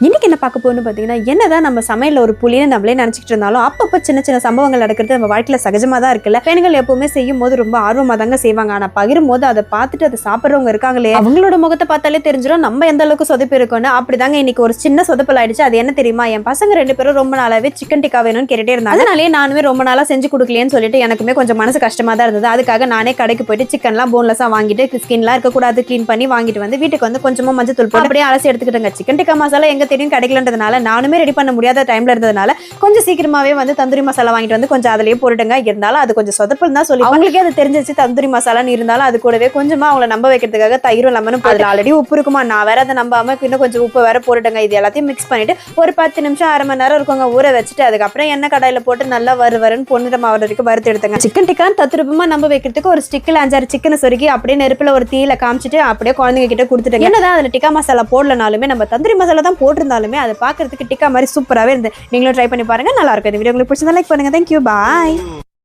இன்னைக்கு என்ன பார்க்க போகணும்னு பார்த்தீங்கன்னா, என்னதான் நம்ம சமையல்ல ஒரு புலின்னு நம்மளே நினைச்சிட்டு இருந்தாலும், அப்பப்போ சின்ன சின்ன சம்பவங்கள் நடக்கிறது நம்ம வாழ்க்கையில சகஜமா தான் இருக்குல்ல. பெண்கள் எப்பவுமே செய்யும் போது ரொம்ப ஆர்வமா தாங்க செய்வாங்க. ஆனா பகிரும் போது அதை பார்த்துட்டு அதை சாப்பிட்றவங்க இருக்காங்களே, அவங்களோட முகத்தை பார்த்தாலே தெரிஞ்சிடும் நம்ம எந்த அளவுக்கு சொதப்பி இருக்கோம்னு. அப்படிதாங்க இன்னைக்கு ஒரு சின்ன சொதப்பல் ஆயிடுச்சு. அது என்ன தெரியுமா, என் பசங்க 2 பேரும் ரொம்ப நாளாவே சிக்கன் டிக்கா வேணும்னு கேட்டுட்டே இருந்தாங்க. அதனாலே நானுமே ரொம்ப நாளா செஞ்சு கொடுக்கலையேன்னு சொல்லிட்டு எனக்குமே கொஞ்சம் மனசு கஷ்டமா தான் இருந்தது. அதுக்காக நானே கடைக்கு போயிட்டு சிக்கன்லாம் போன்லெஸ்ஸா வாங்கிட்டு, ஸ்கின்லாம் இருக்கக்கூடாது க்ளீன் பண்ணி வாங்கிட்டு வந்து வீட்டுக்கு வந்து கொஞ்சமா மஞ்சள் தூள் போட்டு அப்படியே அலசி எடுத்துக்கிட்டேங்க. சிக்கன் டிக்கா மசாலா எங்க தெரியும் கிடைக்கலன்றதுனால நானுமே ரெடி பண்ண முடியாத டைம்ல இருந்ததுனால கொஞ்சம் சீக்கிரமாவே வந்து தந்தூரி மசாலா வாங்கிட்டு வந்து கொஞ்சம் அதிலேயே போட்டுட்டுங்க. இருந்தாலும் அது கொஞ்சம் சொதப்பல் தான் சொல்லி அவங்களுக்கே அது தெரிஞ்சிச்சு தந்தூரி மசாலான்னு. இருந்தாலும் அது கூடவே கொஞ்சமா அவங்கள நம்ப வைக்கிறதுக்காக தயிரும் லெமனும் அதில் ஆல்ரெடி உப்பு இருக்குமா, நான் வேற அதை நம்பாம இன்னும் கொஞ்சம் உப்பு வேற போட்டுட்டேங்க. இது எல்லாத்தையும் மிக்ஸ் பண்ணிட்டு ஒரு 10 நிமிஷம் அரை மணி நேரம் இருக்குங்க ஊற வச்சுட்டு, அதுக்கப்புறம் எண்ணெய் கடாயில போட்டு நல்லா வருன்னு பொன்னிறம் ஆகிற வரைக்கும் வறுத்து எடுத்துங்க. சிக்கன் டிக்கான்னு தத்ரூபமா நம்ப வைக்கிறதுக்கு ஒரு ஸ்டிக்கில் 5-6 சிக்கனை சொருக்கி அப்படியே நெருப்புல ஒரு தீயில காமிச்சிட்டு அப்படியே குழந்தைங்க கிட்ட கொடுத்துட்டேன். என்னதான் அதுல டிக்கா மசாலா போடலனாலுமே நம்ம தந்தூரி மசாலா தான் போட்டிருந்தாலுமே அதை பார்க்கறதுக்கு டிக்கா மாதிரி சூப்பராகவே இருந்து நீங்களும் ட்ரை பண்ணி பாருங்க. நல்லா இருக்கும். இந்த வீடியோ உங்களுக்கு பிடிச்சதா லைக் பண்ணுங்க. தேங்க்யூ, பாய்.